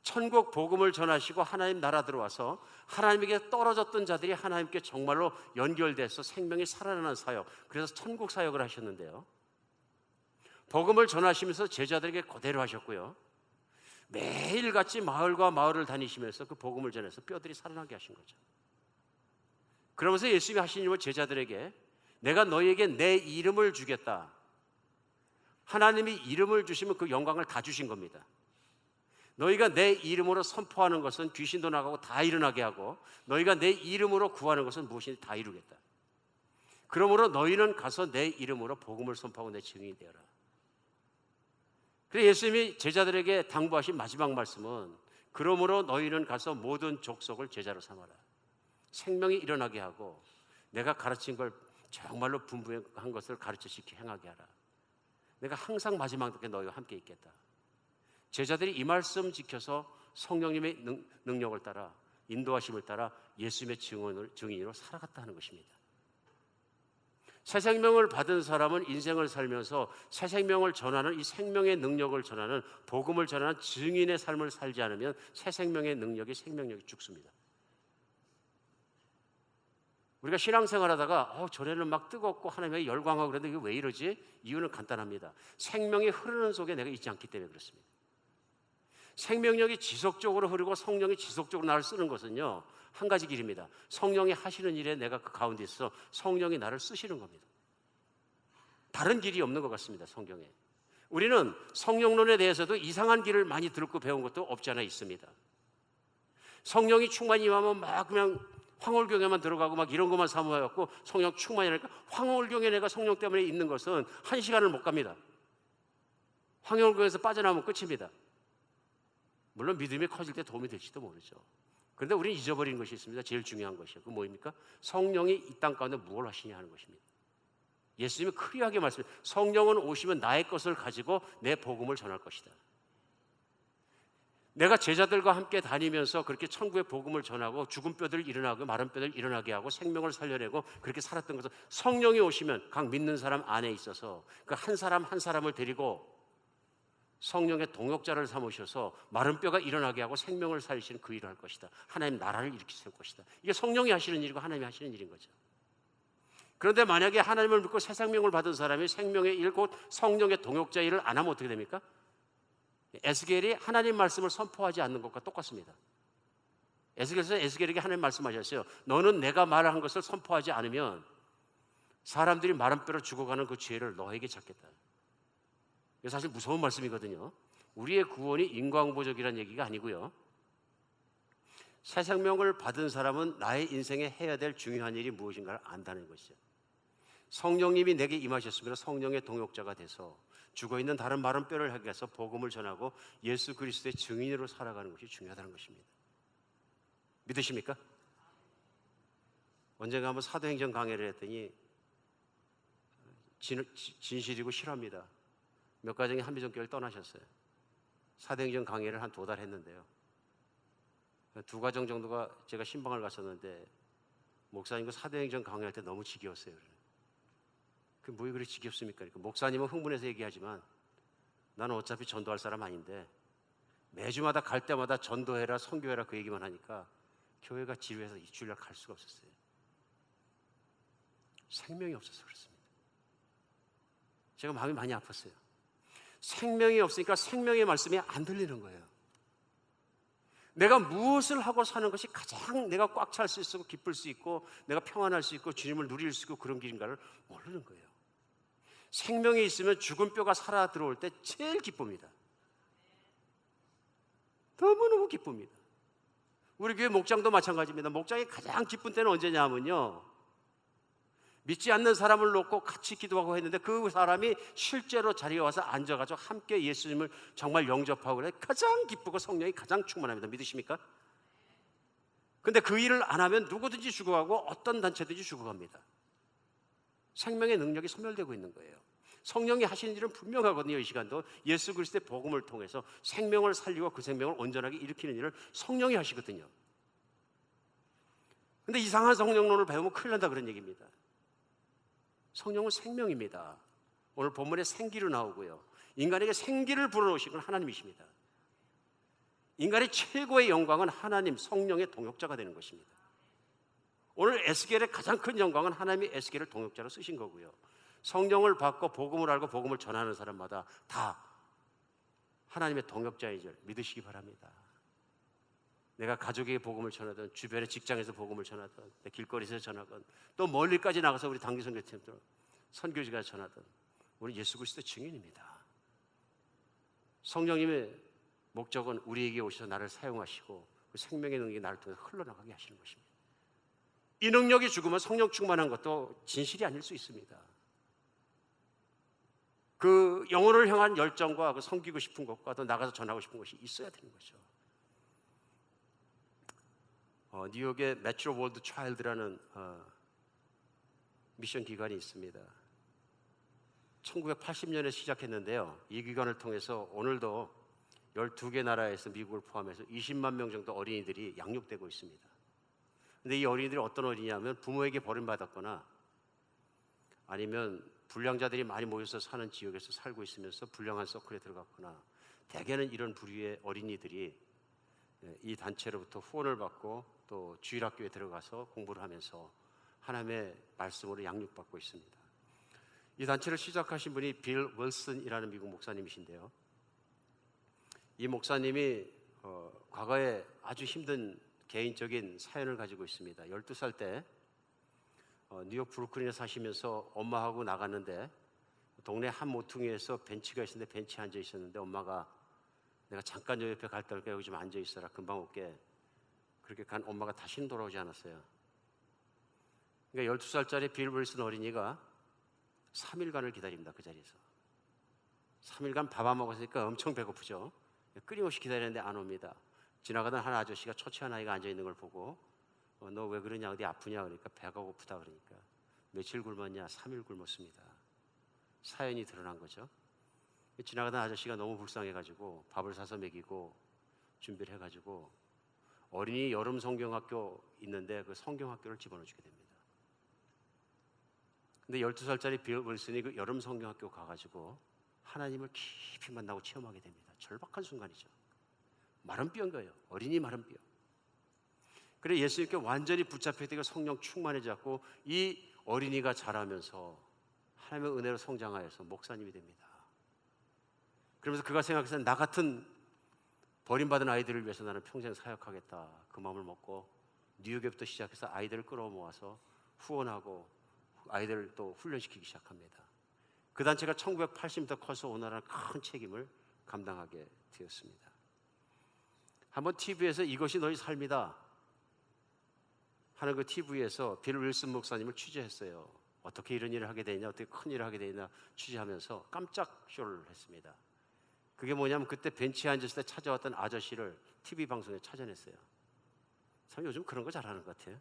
Speaker 1: 천국 복음을 전하시고 하나님 나라 들어와서 하나님에게 떨어졌던 자들이 하나님께 정말로 연결돼서 생명이 살아나는 사역, 그래서 천국 사역을 하셨는데요, 복음을 전하시면서 제자들에게 그대로 하셨고요, 매일같이 마을과 마을을 다니시면서 그 복음을 전해서 뼈들이 살아나게 하신 거죠. 그러면서 예수님이 하신 일은 제자들에게 내가 너희에게 내 이름을 주겠다. 하나님이 이름을 주시면 그 영광을 다 주신 겁니다. 너희가 내 이름으로 선포하는 것은 귀신도 나가고 다 일어나게 하고, 너희가 내 이름으로 구하는 것은 무엇이든지 다 이루겠다. 그러므로 너희는 가서 내 이름으로 복음을 선포하고 내 증인이 되어라. 그래서 예수님이 제자들에게 당부하신 마지막 말씀은 그러므로 너희는 가서 모든 족속을 제자로 삼아라. 생명이 일어나게 하고 내가 가르친 걸 정말로 분부한 것을 가르쳐 지켜 행하게 하라. 내가 항상 마지막에 너희와 함께 있겠다. 제자들이 이 말씀 지켜서 성령님의 능력을 따라 인도하심을 따라 예수님의 증인으로 살아갔다는 것입니다. 새 생명을 받은 사람은 인생을 살면서 새 생명을 전하는 이 생명의 능력을 전하는 복음을 전하는 증인의 삶을 살지 않으면 새 생명의 능력이 생명력이 죽습니다. 우리가 신앙생활하다가 전에는 막 뜨겁고 하나님에게 열광하고 그랬는데 이게 왜 이러지? 이유는 간단합니다. 생명이 흐르는 속에 내가 있지 않기 때문에 그렇습니다. 생명력이 지속적으로 흐르고 성령이 지속적으로 나를 쓰는 것은요, 한 가지 길입니다. 성령이 하시는 일에 내가 그 가운데 있어 성령이 나를 쓰시는 겁니다. 다른 길이 없는 것 같습니다. 성경에 우리는 성령론에 대해서도 이상한 길을 많이 듣고 배운 것도 없지 않아 있습니다. 성령이 충만히 임하면 막 그냥 황홀경에만 들어가고 막 이런 것만 사모해갖고 성령 충만이 하니까, 황홀경에 내가 성령 때문에 있는 것은 1시간을 못 갑니다. 황홀경에서 빠져나오면 끝입니다. 물론 믿음이 커질 때 도움이 될지도 모르죠. 그런데 우리는 잊어버린 것이 있습니다. 제일 중요한 것이요. 그 뭐입니까? 성령이 이 땅 가운데 무엇을 하시냐 하는 것입니다. 예수님이 클리어하게 말씀해요. 성령은 오시면 나의 것을 가지고 내 복음을 전할 것이다. 내가 제자들과 함께 다니면서 그렇게 천국의 복음을 전하고 죽은 뼈들 일어나고 마른 뼈들 일어나게 하고 생명을 살려내고 그렇게 살았던 것은, 성령이 오시면 각 믿는 사람 안에 있어서 그 한 사람 한 사람을 데리고 성령의 동역자를 삼으셔서 마른 뼈가 일어나게 하고 생명을 살리시는 그 일을 할 것이다. 하나님 나라를 일으켜 세울 것이다. 이게 성령이 하시는 일이고 하나님이 하시는 일인 거죠. 그런데 만약에 하나님을 믿고 새 생명을 받은 사람이 생명의 일, 곧 성령의 동역자 일을 안 하면 어떻게 됩니까? 에스겔이 하나님 말씀을 선포하지 않는 것과 똑같습니다. 에스겔에게 하나님 말씀하셨어요. 너는 내가 말한 것을 선포하지 않으면 사람들이 마른 뼈로 죽어가는 그 죄를 너에게 잡겠다. 이게 사실 무서운 말씀이거든요. 우리의 구원이 인과응보적이라는 얘기가 아니고요, 새 생명을 받은 사람은 나의 인생에 해야 될 중요한 일이 무엇인가를 안다는 것이죠. 성령님이 내게 임하셨으면 성령의 동역자가 돼서 죽어있는 다른 마른 뼈를 향해 가서 복음을 전하고 예수 그리스도의 증인으로 살아가는 것이 중요하다는 것입니다. 믿으십니까? 언젠가 한번 사도행전 강해를 했더니 진실이고 실화입니다. 몇 가정이 한미전교회를 떠나셨어요. 사도행전 강해를 한 2달 했는데요, 2가정 정도가 제가 신방을 갔었는데 목사님 그 사도행전 강해할 때 너무 지겨웠어요. 그 뭐에 그리 지겹습니까? 그러니까 목사님은 흥분해서 얘기하지만 나는 어차피 전도할 사람 아닌데 매주마다 갈 때마다 전도해라 선교해라 그 얘기만 하니까 교회가 지루해서 일주일날 갈 수가 없었어요. 생명이 없어서 그렇습니다. 제가 마음이 많이 아팠어요. 생명이 없으니까 생명의 말씀이 안 들리는 거예요. 내가 무엇을 하고 사는 것이 가장 내가 꽉 찰 수 있고 기쁠 수 있고 내가 평안할 수 있고 주님을 누릴 수 있고 그런 길인가를 모르는 거예요. 생명이 있으면 죽은 뼈가 살아 들어올 때 제일 기쁩니다. 너무너무 기쁩니다. 우리 교회 목장도 마찬가지입니다. 목장이 가장 기쁜 때는 언제냐면요, 믿지 않는 사람을 놓고 같이 기도하고 했는데 그 사람이 실제로 자리에 와서 앉아가지고 함께 예수님을 정말 영접하고 그래 가장 기쁘고 성령이 가장 충만합니다. 믿으십니까? 근데 그 일을 안 하면 누구든지 죽어가고 어떤 단체든지 죽어갑니다. 생명의 능력이 소멸되고 있는 거예요. 성령이 하시는 일은 분명하거든요. 이 시간도 예수 그리스도의 복음을 통해서 생명을 살리고 그 생명을 온전하게 일으키는 일을 성령이 하시거든요. 근데 이상한 성령론을 배우면 큰일 난다 그런 얘기입니다. 성령은 생명입니다. 오늘 본문에 생기로 나오고요, 인간에게 생기를 불어넣으신 건 하나님이십니다. 인간의 최고의 영광은 하나님 성령의 동역자가 되는 것입니다. 오늘 에스겔의 가장 큰 영광은 하나님이 에스겔을 동역자로 쓰신 거고요, 성령을 받고 복음을 알고 복음을 전하는 사람마다 다 하나님의 동역자인 줄 믿으시기 바랍니다. 내가 가족에게 복음을 전하든 주변의 직장에서 복음을 전하든 내 길거리에서 전하든 또 멀리까지 나가서 우리 단기 선교팀들 선교지가 전하든 우리 예수 그리스도 증인입니다. 성령님의 목적은 우리에게 오셔서 나를 사용하시고 그 생명의 능력이 나를 통해 흘러나가게 하시는 것입니다. 이 능력이 죽으면 성령 충만한 것도 진실이 아닐 수 있습니다. 그 영혼을 향한 열정과 그 섬기고 싶은 것과 또 나가서 전하고 싶은 것이 있어야 되는 거죠. 뉴욕의 메트로 월드 차일드라는 미션 기관이 있습니다. 1980년에 시작했는데요, 이 기관을 통해서 오늘도 12개 나라에서 미국을 포함해서 20만 명 정도 어린이들이 양육되고 있습니다. 근데 이 어린이들이 어떤 어린이냐면 부모에게 버림받았거나 아니면 불량자들이 많이 모여서 사는 지역에서 살고 있으면서 불량한 서클에 들어갔거나, 대개는 이런 부류의 어린이들이 이 단체로부터 후원을 받고 또 주일학교에 들어가서 공부를 하면서 하나님의 말씀으로 양육받고 있습니다. 이 단체를 시작하신 분이 빌 윌슨이라는 미국 목사님이신데요, 이 목사님이 과거에 아주 힘든 개인적인 사연을 가지고 있습니다. 12살 때 뉴욕 브루클린에 사시면서 엄마하고 나갔는데 동네 한 모퉁이에서 벤치가 있었는데 벤치에 앉아 있었는데 엄마가 내가 잠깐 요 옆에 갈 테니까 여기 좀 앉아 있어라, 금방 올게. 그렇게 간 엄마가 다시는 돌아오지 않았어요. 그러니까 12살짜리 빌 윌슨 어린이가 3일간을 기다립니다. 그 자리에서 3일간 밥 안 먹었으니까 엄청 배고프죠. 끊임없이 기다리는데 안 옵니다. 지나가던 한 아저씨가 초췌한 아이가 앉아 있는 걸 보고 너 왜 그러냐, 어디 아프냐 그러니까 배가 고프다 그러니까 며칠 굶었냐, 3일 굶었습니다. 사연이 드러난 거죠. 지나가던 아저씨가 너무 불쌍해가지고 밥을 사서 먹이고 준비를 해가지고 어린이 여름 성경학교 있는데 그 성경학교를 집어넣어주게 됩니다. 근데 12살짜리 빌 윌슨이 그 여름 성경학교 가가지고 하나님을 깊이 만나고 체험하게 됩니다. 절박한 순간이죠. 마른 뼈인 거예요. 어린이 마른 뼈. 그래 예수님께 완전히 붙잡히고 성령 충만해졌고 이 어린이가 자라면서 하나님의 은혜로 성장하여서 목사님이 됩니다. 그러면서 그가 생각해서 나 같은 버림받은 아이들을 위해서 나는 평생 사역하겠다, 그 마음을 먹고 뉴욕에부터 시작해서 아이들을 끌어모아서 후원하고 아이들을 또 훈련시키기 시작합니다. 그 단체가 1980년부터 커서 오늘날 큰 책임을 감당하게 되었습니다. 한번 TV에서 이것이 너희 삶이다 하는 그 TV에서 빌 윌슨 목사님을 취재했어요. 어떻게 이런 일을 하게 되냐, 어떻게 큰 일을 하게 되냐 취재하면서 깜짝 쇼를 했습니다. 그게 뭐냐면 그때 벤치에 앉았을 때 찾아왔던 아저씨를 TV 방송에 찾아냈어요. 참 요즘 그런 거 잘하는 것 같아요.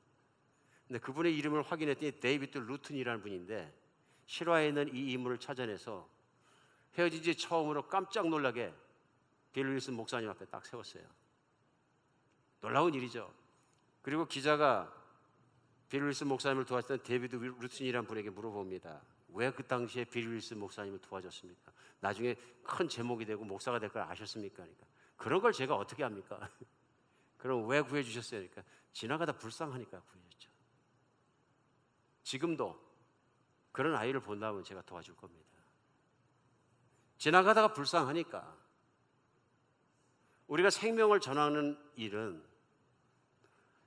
Speaker 1: 근데 그분의 이름을 확인했더니 데이비드 루튼이라는 분인데 실화에 있는 이 인물을 찾아내서 헤어진 지 처음으로 깜짝 놀라게 빌 윌슨 목사님 앞에 딱 세웠어요. 놀라운 일이죠. 그리고 기자가 빌 윌슨 목사님을 도왔던 데이비드 루튼이라는 분에게 물어봅니다. 왜 그 당시에 빌 윌슨 목사님을 도와줬습니까? 나중에 큰 제목이 되고 목사가 될 걸 아셨습니까? 그러니까 그런 걸 제가 어떻게 합니까? 그럼 왜 구해주셨어요? 그러니까 지나가다 불쌍하니까 구해줬죠. 지금도 그런 아이를 본다면 제가 도와줄 겁니다. 지나가다가 불쌍하니까. 우리가 생명을 전하는 일은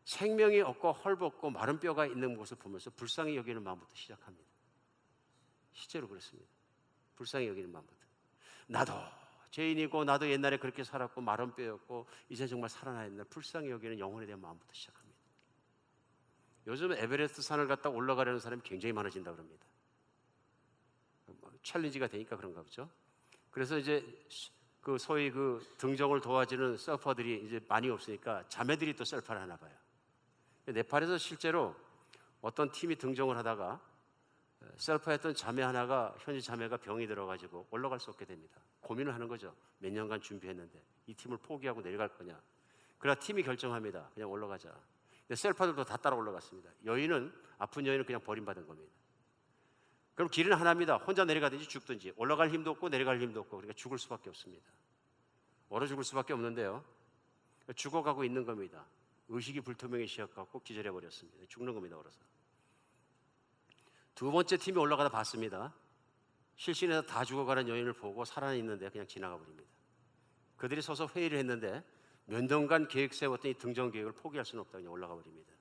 Speaker 1: 생명이 없고 헐벗고 마른 뼈가 있는 곳을 보면서 불쌍히 여기는 마음부터 시작합니다. 실제로 그렇습니다. 불쌍히 여기는 마음부터. 나도 죄인이고 나도 옛날에 그렇게 살았고 마른 뼈였고 이제 정말 살아나 있는 불쌍히 여기는 영혼에 대한 마음부터 시작합니다. 요즘 에베레스트 산을 갖다 올라가려는 사람이 굉장히 많아진다고 합니다. 챌린지가 되니까 그런가 보죠. 그래서 이제 그 소위 그 등정을 도와주는 서퍼들이 이제 많이 없으니까 자매들이 또 셀파를 하나 봐요. 네팔에서 실제로 어떤 팀이 등정을 하다가 셀파했던 자매 하나가, 현지 자매가 병이 들어가지고 올라갈 수 없게 됩니다. 고민을 하는 거죠. 몇 년간 준비했는데 이 팀을 포기하고 내려갈 거냐. 그러나 팀이 결정합니다. 그냥 올라가자. 근데 셀파들도 다 따라 올라갔습니다. 아픈 여인은 그냥 버림받은 겁니다. 그럼 길은 하나입니다. 혼자 내려가든지 죽든지. 올라갈 힘도 없고 내려갈 힘도 없고, 그러니까 죽을 수밖에 없습니다. 얼어 죽을 수밖에 없는데요, 죽어가고 있는 겁니다. 의식이 불투명히 시작하고 기절해버렸습니다. 죽는 겁니다. 얼어서. 두 번째 팀이 올라가다 봤습니다. 실신에서 다 죽어가는 여인을 보고 살아있는데 그냥 지나가 버립니다. 그들이 서서 회의를 했는데 몇 년간 계획 세웠던 이 등정 계획을 포기할 수는 없다고 그냥 올라가 버립니다.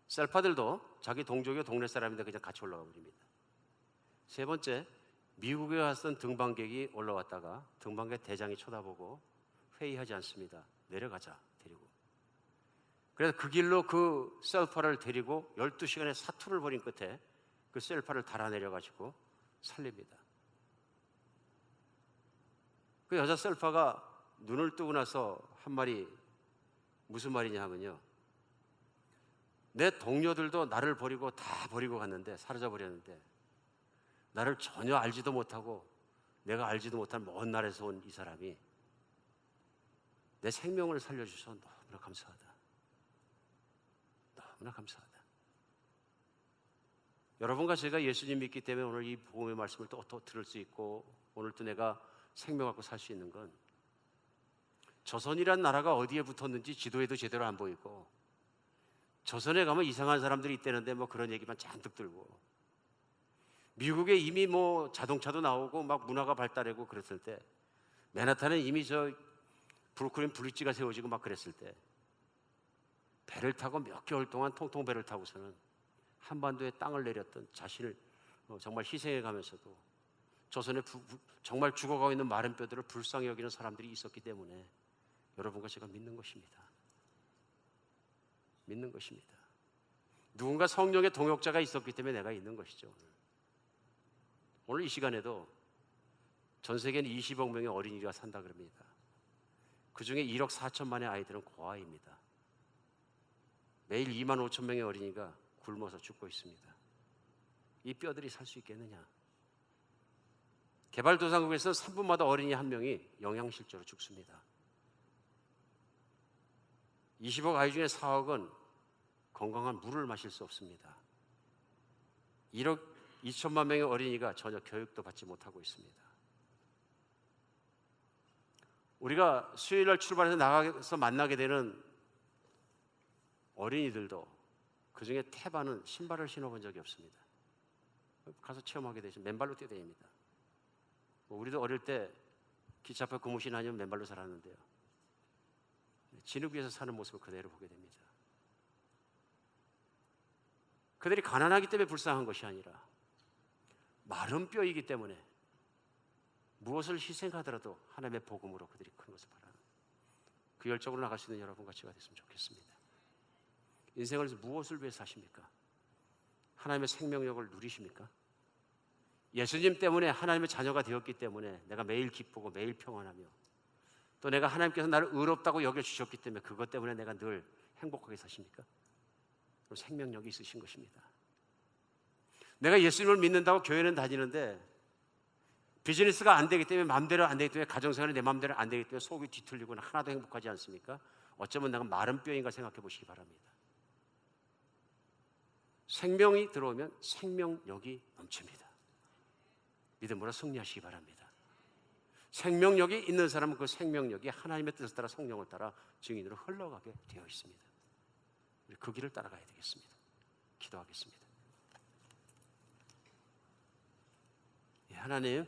Speaker 1: 셀파들도 자기 동족이고 동네 사람인데 그냥 같이 올라가 버립니다. 세 번째, 미국에 왔던 등반객이 올라왔다가 등반객 대장이 쳐다보고 회의하지 않습니다. 내려가자, 데리고. 그래서 그 길로 그 셀파를 데리고 12시간의 사투를 벌인 끝에 그 셀파를 달아내려가지고 살립니다. 그 여자 셀파가 눈을 뜨고 나서 한 말이 무슨 말이냐 하면요, 내 동료들도 나를 버리고 다 버리고 갔는데, 사라져 버렸는데 나를 전혀 알지도 못하고 내가 알지도 못한 먼 나라에서 온 이 사람이 내 생명을 살려주셔서 너무나 감사하다. 너무나 감사하다. 여러분과 제가 예수님 믿기 때문에 오늘 이 복음의 말씀을 또 들을 수 있고 오늘 또 내가 생명 갖고 살 수 있는 건, 조선이란 나라가 어디에 붙었는지 지도에도 제대로 안 보이고, 조선에 가면 이상한 사람들이 있다는데 뭐 그런 얘기만 잔뜩 들고, 미국에 이미 뭐 자동차도 나오고 막 문화가 발달하고 그랬을 때, 맨하탄은 이미 저 브루클린 브릿지가 세워지고 막 그랬을 때, 배를 타고 몇 개월 동안 통통 배를 타고서는 한반도에 땅을 내렸던 자신을 정말 희생해 가면서도 조선에 정말 죽어가고 있는 마른 뼈들을 불쌍히 여기는 사람들이 있었기 때문에 여러분과 제가 믿는 것입니다. 믿는 것입니다. 누군가 성령의 동역자가 있었기 때문에 내가 있는 것이죠. 오늘 이 시간에도 전 세계는 20억 명의 어린이가 산다 그럽니다. 그 중에 1억 4천만의 아이들은 고아입니다. 매일 2만 5천 명의 어린이가 굶어서 죽고 있습니다. 이 뼈들이 살 수 있겠느냐? 개발도상국에서 3분마다 어린이 한 명이 영양실조로 죽습니다. 20억 아이 중에 4억은 건강한 물을 마실 수 없습니다. 1억 2천만 명의 어린이가 전혀 교육도 받지 못하고 있습니다. 우리가 수요일날 출발해서 나가서 만나게 되는 어린이들도 그 중에 태반은 신발을 신어본 적이 없습니다. 가서 체험하게 되시면 맨발로 뛰어야 됩니다. 우리도 어릴 때 기차 앞에 고무신 아니면 맨발로 살았는데요, 진흙 위에서 사는 모습을 그대로 보게 됩니다. 그들이 가난하기 때문에 불쌍한 것이 아니라 마른 뼈이기 때문에 무엇을 희생하더라도 하나님의 복음으로 그들이 큰 것을 바라는, 그 열정으로 나갈 수 있는 여러분 같이 됐으면 좋겠습니다. 인생을 무엇을 위해 사십니까? 하나님의 생명력을 누리십니까? 예수님 때문에 하나님의 자녀가 되었기 때문에 내가 매일 기쁘고 매일 평안하며, 또 내가 하나님께서 나를 의롭다고 여겨주셨기 때문에 그것 때문에 내가 늘 행복하게 사십니까? 그럼 생명력이 있으신 것입니다. 내가 예수님을 믿는다고 교회는 다니는데 비즈니스가 안 되기 때문에, 마음대로 안 되기 때문에, 가정생활이 내 마음대로 안 되기 때문에 속이 뒤틀리고 하나도 행복하지 않습니까? 어쩌면 내가 마른 뼈인가 생각해 보시기 바랍니다. 생명이 들어오면 생명력이 넘칩니다. 믿음으로 승리하시기 바랍니다. 생명력이 있는 사람은 그 생명력이 하나님의 뜻을 따라 성령을 따라 증인으로 흘러가게 되어 있습니다. 우리 그 길을 따라가야 되겠습니다. 기도하겠습니다. 하나님,